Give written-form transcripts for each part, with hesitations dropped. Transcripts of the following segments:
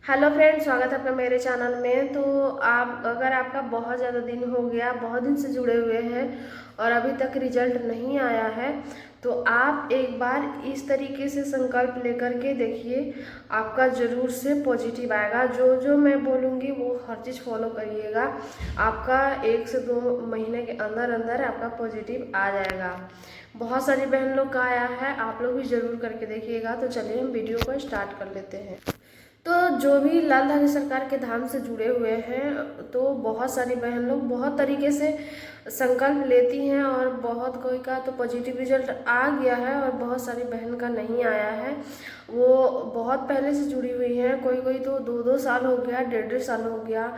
Hello friends, स्वागत है आपका मेरे चैनल में। तो आप अगर आपका बहुत ज़्यादा दिन हो गया, बहुत दिन से जुड़े हुए हैं और अभी तक रिजल्ट नहीं आया है, तो आप एक बार इस तरीके से संकल्प लेकर के देखिए, आपका ज़रूर से पॉजिटिव आएगा। जो जो मैं बोलूँगी वो हर चीज़ फॉलो करिएगा, आपका 1 से 2 महीने के अंदर अंदर आपका पॉजिटिव आ जाएगा। बहुत सारी बहन लोग का आया है, आप लोग भी ज़रूर करके देखिएगा। तो चलिए हम वीडियो को स्टार्ट कर लेते हैं। तो जो भी लाल धारी सरकार के धाम से जुड़े हुए हैं, तो बहुत सारी बहन लोग बहुत तरीके से संकल्प लेती हैं और बहुत कोई का तो पॉजिटिव रिजल्ट आ गया है और बहुत सारी बहन का नहीं आया है। वो बहुत पहले से जुड़ी हुई हैं, कोई कोई तो 2-2 साल हो गया, 1.5-1.5 साल हो गया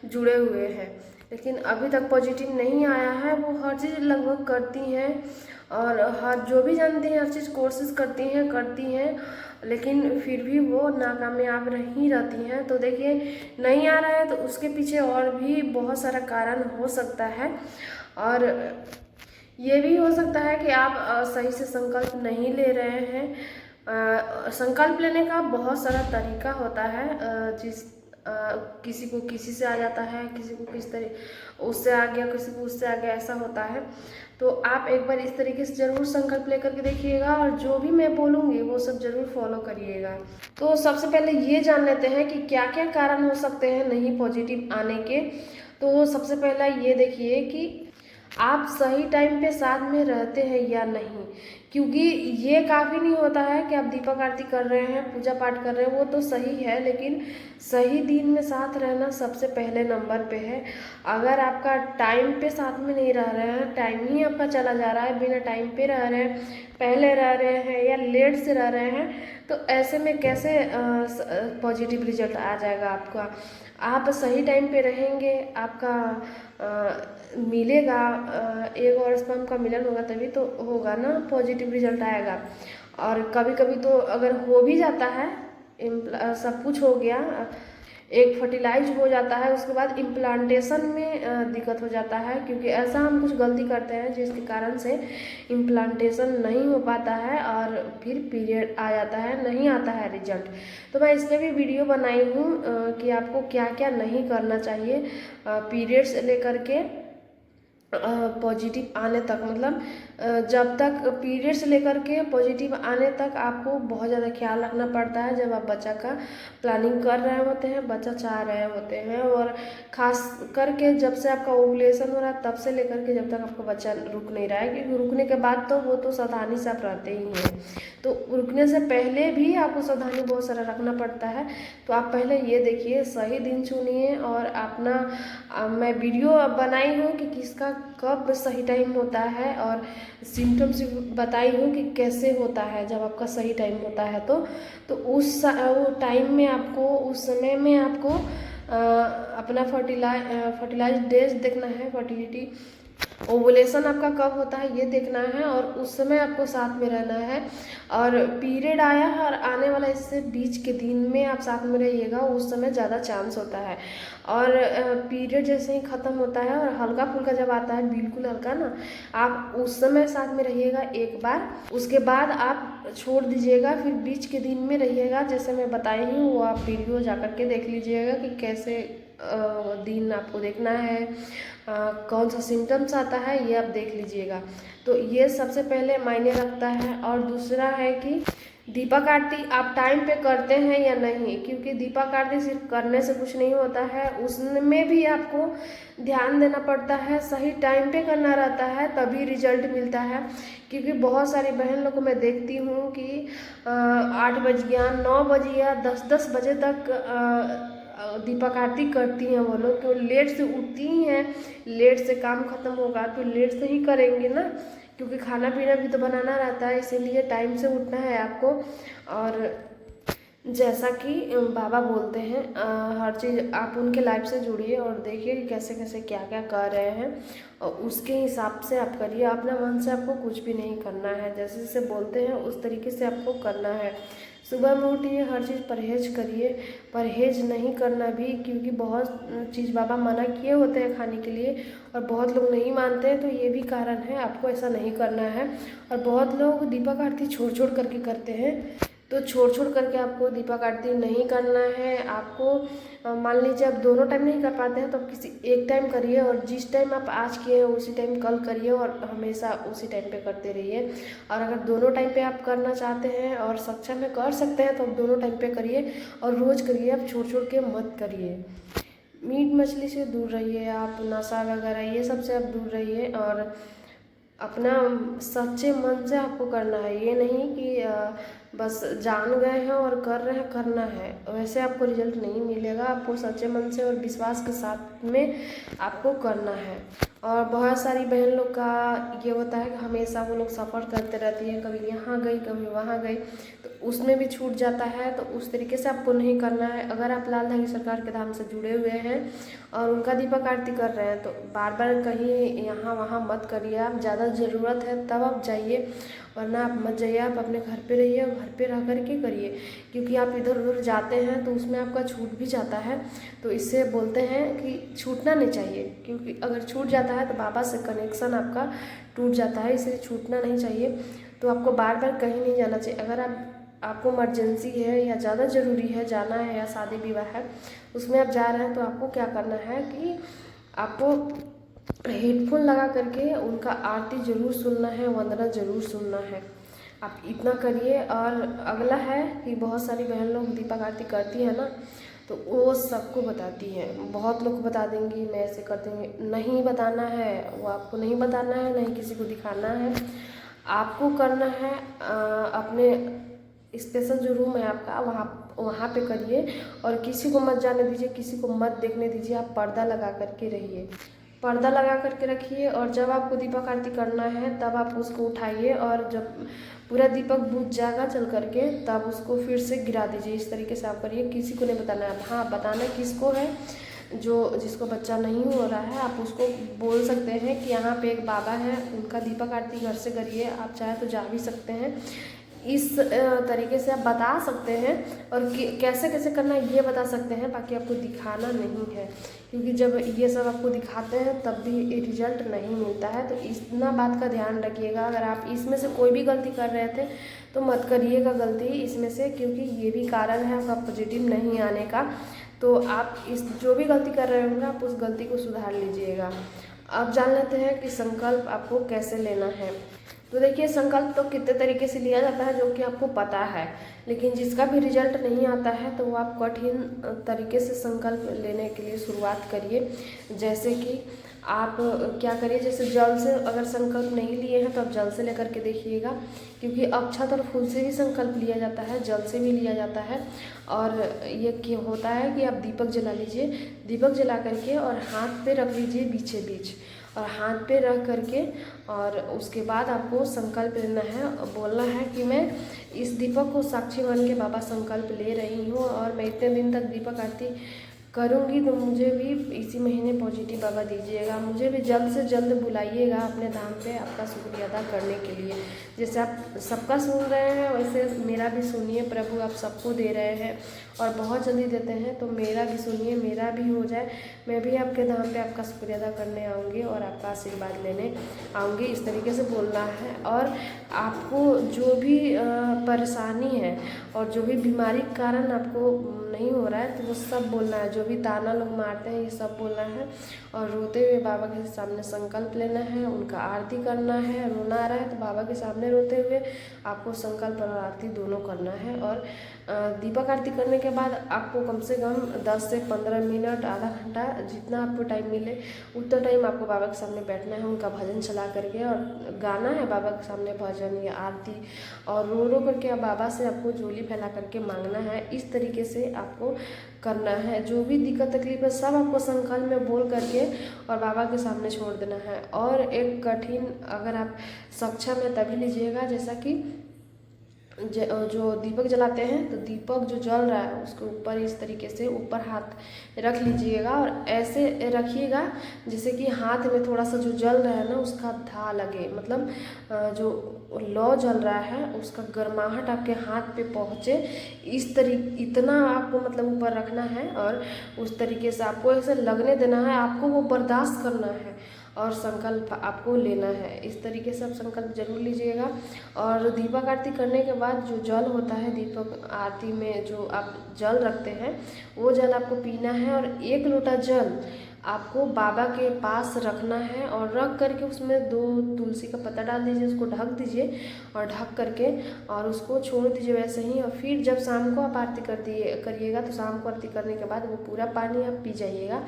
जुड़े हुए हैं, लेकिन अभी तक पॉजिटिव नहीं आया है। वो हर चीज़ लगभग करती हैं और हर जो भी जानती हैं हर चीज़ कोशिश करती हैं, लेकिन फिर भी वो नाकामयाब ही रहती हैं। तो देखिए, नहीं आ रहा है तो उसके पीछे और भी बहुत सारा कारण हो सकता है और ये भी हो सकता है कि आप सही से संकल्प नहीं ले रहे हैं। संकल्प लेने का बहुत सारा तरीका होता है। किसी को किसी से आ जाता है, किसी को किस तरह उससे आ गया, किसी को उससे आ गया, ऐसा होता है। तो आप एक बार इस तरीके से ज़रूर संकल्प लेकर के देखिएगा और जो भी मैं बोलूँगी वो सब ज़रूर फॉलो करिएगा। तो सबसे पहले ये जान लेते हैं कि क्या क्या कारण हो सकते हैं नहीं पॉजिटिव आने के। तो सबसे पहला ये देखिए कि आप सही टाइम पे साथ में रहते हैं या नहीं, क्योंकि ये काफ़ी नहीं होता है कि आप दीपक आरती कर रहे हैं, पूजा पाठ कर रहे हैं, वो तो सही है, लेकिन सही दिन में साथ रहना सबसे पहले नंबर पे है। अगर आपका टाइम पे साथ में नहीं रह रहे हैं, टाइम ही आपका चला जा रहा है, बिना टाइम पे रह रहे हैं, पहले रह रहे हैं या लेट से रह रहे हैं, तो ऐसे में कैसे पॉजिटिव रिजल्ट आ जाएगा आपका। आप सही टाइम पे रहेंगे, आपका मिलेगा, एग और स्पर्म का मिलन होगा तभी तो होगा ना पॉजिटिव रिजल्ट आएगा। और कभी कभी तो अगर हो भी जाता है, सब कुछ हो गया, एक फर्टिलाइज हो जाता है, उसके बाद इम्प्लांटेशन में दिक्कत हो जाता है, क्योंकि ऐसा हम कुछ गलती करते हैं जिसके कारण से इम्प्लांटेशन नहीं हो पाता है और फिर पीरियड आ जाता है, नहीं आता है रिजल्ट। तो मैं इसमें भी वीडियो बनाई हूँ कि आपको क्या क्या नहीं करना चाहिए पीरियड से लेकर के पॉजिटिव आने तक। मतलब जब तक पीरियड से लेकर के पॉजिटिव आने तक आपको बहुत ज़्यादा ख्याल रखना पड़ता है। जब आप बच्चा का प्लानिंग कर रहे होते हैं, बच्चा चाह रहे होते हैं, और ख़ास करके जब से आपका ओवुलेशन हो रहा है तब से लेकर के जब तक आपका बच्चा रुक नहीं रहा है, क्योंकि रुकने के बाद तो वो तो सावधानी से आप रहते ही हैं, तो रुकने से पहले भी आपको सावधानी बहुत सारा रखना पड़ता है। तो आप पहले ये देखिए, सही दिन चुनिए और अपना मैं वीडियो बनाई हूँ कि किसका कब सही टाइम होता है और सिम्टम्स बताई हूँ कि कैसे होता है जब आपका सही टाइम होता है। तो वो टाइम में आपको, उस समय में आपको अपना फर्टिलाइज डेज देखना है, फर्टिलिटी ओवुलेशन आपका कब होता है ये देखना है, और उस समय आपको साथ में रहना है। और पीरियड आया है और आने वाला इससे बीच के दिन में आप साथ में रहिएगा, उस समय ज़्यादा चांस होता है। और पीरियड जैसे ही ख़त्म होता है और हल्का फुल्का जब आता है, बिल्कुल हल्का ना, आप उस समय साथ में रहिएगा एक बार, उसके बाद आप छोड़ दीजिएगा, फिर बीच के दिन में रहिएगा। जैसे मैं बताई हूँ वो आप वीडियो जा कर के देख लीजिएगा कि कैसे दिन आपको देखना है, कौन सा सिम्टम्स आता है ये आप देख लीजिएगा। तो ये सबसे पहले मायने रखता है। और दूसरा है कि दीपक आरती आप टाइम पे करते हैं या नहीं, क्योंकि दीपक आरती सिर्फ करने से कुछ नहीं होता है, उसमें भी आपको ध्यान देना पड़ता है, सही टाइम पे करना रहता है, तभी रिजल्ट मिलता है। क्योंकि बहुत सारी बहन लोग को मैं देखती हूँ कि 8 बज गया, 9 बज गया, 10-10 बजे तक दीपक आरती करती हैं। वो लोग क्यों लेट से उठती ही हैं, लेट से काम खत्म होगा तो लेट से ही करेंगे ना, क्योंकि खाना पीना भी तो बनाना रहता है, इसीलिए टाइम से उठना है आपको। और जैसा कि बाबा बोलते हैं, हर चीज़ आप उनके लाइफ से जुड़िए और देखिए कि कैसे कैसे क्या क्या कर रहे हैं, और उसके हिसाब से आप करिए। अपना मन से आपको कुछ भी नहीं करना है, जैसे जैसे बोलते हैं उस तरीके से आपको करना है। सुबह में उठिए, हर चीज़ परहेज करिए, परहेज नहीं करना भी, क्योंकि बहुत चीज़ बाबा मना किए होते हैं खाने के लिए और बहुत लोग नहीं मानते हैं, तो ये भी कारण है, आपको ऐसा नहीं करना है। और बहुत लोग दीपक आरती छोड़ छोड़ करके करते हैं, तो छोड़ छोड़ करके आपको दीपक आरती नहीं करना है। आपको मान लीजिए आप दोनों टाइम नहीं कर पाते हैं तो आप किसी एक टाइम करिए, और जिस टाइम आप आज किए हैं उसी टाइम कल करिए, और हमेशा उसी टाइम पे करते रहिए। और अगर दोनों टाइम पे आप करना चाहते हैं और सक्षम में कर सकते हैं तो आप दोनों टाइम पे करिए और रोज़ करिए, आप छोड़ छोड़ के मत करिए। मीट मछली से दूर रहिए, आप नशा वगैरह ये सब से आप दूर रहिए, और अपना सच्चे मन से आपको करना है। ये नहीं कि बस जान गए हैं और कर रहे हैं, करना है, वैसे आपको रिजल्ट नहीं मिलेगा। आपको सच्चे मन से और विश्वास के साथ में आपको करना है। और बहुत सारी बहन लोग का ये होता है कि हमेशा वो लोग सफ़र करते रहती है, कभी यहाँ गई कभी वहाँ गई, तो उसमें भी छूट जाता है। तो उस तरीके से आपको नहीं करना है। अगर आप लाल धागी सरकार के धाम से जुड़े हुए हैं और उनका दीपक आरती कर रहे हैं तो बार बार कहीं यहाँ वहाँ मत करिए। आप ज़्यादा ज़रूरत है तब आप जाइए, वरना आप मत जाइए। आप अपने घर पे रहिए और घर पे रह कर के करिए, क्योंकि आप इधर उधर जाते हैं तो उसमें आपका छूट भी जाता है। तो इससे बोलते हैं कि छूटना नहीं चाहिए, क्योंकि अगर छूट जाता है तो बाबा से कनेक्शन आपका टूट जाता है, इसलिए छूटना नहीं चाहिए। तो आपको बार बार कहीं नहीं जाना चाहिए। अगर आपको इमरजेंसी है या ज़्यादा ज़रूरी है जाना है, या शादी विवाह है उसमें आप जा रहे हैं, तो आपको क्या करना है कि आपको हेडफोन लगा करके उनका आरती ज़रूर सुनना है, वंदना ज़रूर सुनना है। आप इतना करिए। और अगला है कि बहुत सारी बहन लोग दीपक आरती करती है ना, तो वो सबको बताती है। बहुत लोग को बता देंगी मैं ऐसे कर देंगे, नहीं बताना है, वो आपको नहीं बताना है, नहीं किसी को दिखाना है। आपको करना है अपने स्पेशल जो रूम है आपका वहाँ पे करिए, और किसी को मत जाने दीजिए, किसी को मत देखने दीजिए। आप पर्दा लगा करके रहिए, पर्दा लगा करके रखिए। और जब आपको दीपक आरती करना है तब आप उसको उठाइए, और जब पूरा दीपक बुझ जाएगा चल करके तब उसको फिर से गिरा दीजिए। इस तरीके से आप करिए, किसी को नहीं बताना है। हाँ, बताना किसको है, जिसको बच्चा नहीं हो रहा है, आप उसको बोल सकते हैं कि यहाँ पे एक बाबा है, उनका दीपक आरती घर से करिए। आप चाहे तो जा भी सकते हैं। इस तरीके से आप बता सकते हैं, और कैसे कैसे करना है ये बता सकते हैं, बाकी आपको दिखाना नहीं है, क्योंकि जब ये सब आपको दिखाते हैं तब भी रिजल्ट नहीं मिलता है। तो इतना बात का ध्यान रखिएगा। अगर आप इसमें से कोई भी गलती कर रहे थे तो मत करिएगा गलती इसमें से, क्योंकि ये भी कारण है आपका पॉजिटिव नहीं आने का। तो आप जो भी गलती कर रहे होंगे आप उस गलती को सुधार लीजिएगा। अब जान लेते हैं कि संकल्प आपको कैसे लेना है। तो देखिए, संकल्प तो कितने तरीके से लिया जाता है जो कि आपको पता है, लेकिन जिसका भी रिजल्ट नहीं आता है तो वो आप कठिन तरीके से संकल्प लेने के लिए शुरुआत करिए। जैसे कि आप क्या करिए, जैसे जल से अगर संकल्प नहीं लिए हैं तो आप जल से लेकर के देखिएगा, क्योंकि अक्षत और फूल से भी संकल्प लिया जाता है, जल से भी लिया जाता है। और ये क्या होता है कि आप दीपक जला लीजिए, दीपक जला करके और हाथ पे रख लीजिए बीचे बीच, और हाथ पे रख करके, और उसके बाद आपको संकल्प लेना है, बोलना है कि मैं इस दीपक को साक्षी मान के बाबा संकल्प ले रही हूँ, और मैं इतने दिन तक दीपक आरती करूँगी, तो मुझे भी इसी महीने पॉजिटिव बाबा दीजिएगा, मुझे भी जल्द से जल्द बुलाइएगा अपने धाम पे आपका शुक्रिया अदा करने के लिए। जैसे आप सबका सुन रहे हैं वैसे मेरा भी सुनिए, प्रभु आप सबको दे रहे हैं और बहुत जल्दी देते हैं, तो मेरा भी सुनिए, मेरा भी हो जाए, मैं भी आपके धाम पे आपका शुक्रिया अदा करने आऊँगी और आपका आशीर्वाद लेने आऊँगी। इस तरीके से बोलना है। और आपको जो भी परेशानी है और जो भी बीमारी के कारण आपको नहीं हो रहा है तो वो सब बोलना है, जो भी ताना लोग मारते हैं ये सब बोलना है, और रोते हुए बाबा के सामने संकल्प लेना है, उनका आरती करना है। रोना आ रहा है तो बाबा के सामने रोते हुए आपको संकल्प और आरती दोनों करना है। और दीपक आरती करने के बाद आपको कम से कम 10 से 15 मिनट, आधा घंटा, जितना आपको टाइम मिले उतना टाइम आपको बाबा के सामने बैठना है, उनका भजन चला करके, और गाना है बाबा के सामने भजन या आरती, और रो रो करके आप बाबा से आपको झोली फैला करके मांगना है। इस तरीके से आपको करना है। जो भी दिक्कत तकलीफ है सब आपको संकल्प में बोल करके और बाबा के सामने छोड़ देना है। और एक कठिन अगर आप सक्षम है तभी लीजिएगा, जैसा कि जो दीपक जलाते हैं तो दीपक जो जल रहा है उसके ऊपर इस तरीके से ऊपर हाथ रख लीजिएगा, और ऐसे रखिएगा जैसे कि हाथ में थोड़ा सा जो जल रहा है ना उसका धा लगे, मतलब जो लौ जल रहा है उसका गर्माहट आपके हाथ पे पहुँचे, इतना आपको मतलब ऊपर रखना है, और उस तरीके से आपको ऐसे लगने देना है, आपको वो बर्दाश्त करना है। और संकल्प आपको लेना है। इस तरीके से आप संकल्प जरूर लीजिएगा। और दीपक आरती करने के बाद जो जल होता है, दीपक आरती में जो आप जल रखते हैं वो जल आपको पीना है। और 1 लोटा जल आपको बाबा के पास रखना है और रख करके उसमें 2 तुलसी का पत्ता डाल दीजिए, उसको ढक दीजिए और ढक करके और उसको छोड़ दीजिए वैसे ही। और फिर जब शाम को आप आरती करिएगा तो शाम को आरती करने के बाद वो पूरा पानी आप पी जाइएगा।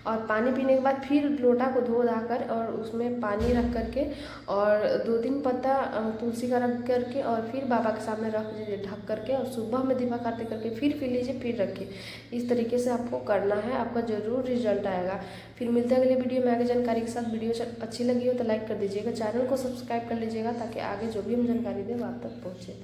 और पानी पीने के बाद फिर लोटा को धो धा कर और उसमें पानी रख करके और 2-3 पत्ता तुलसी का रख करके और फिर बाबा के सामने रख दीजिए ढक करके। और सुबह में दीपक आरती करके फिर पी लीजिए, फिर रखिए। इस तरीके से आपको करना है, आपका ज़रूर रिजल्ट आएगा। फिर मिलते हैं अगले वीडियो में आगे जानकारी के साथ। वीडियो अच्छी लगी हो तो लाइक कर दीजिएगा, चैनल को सब्सक्राइब कर लीजिएगा ताकि आगे जो भी हम जानकारी दें वो आप तक पहुँचे।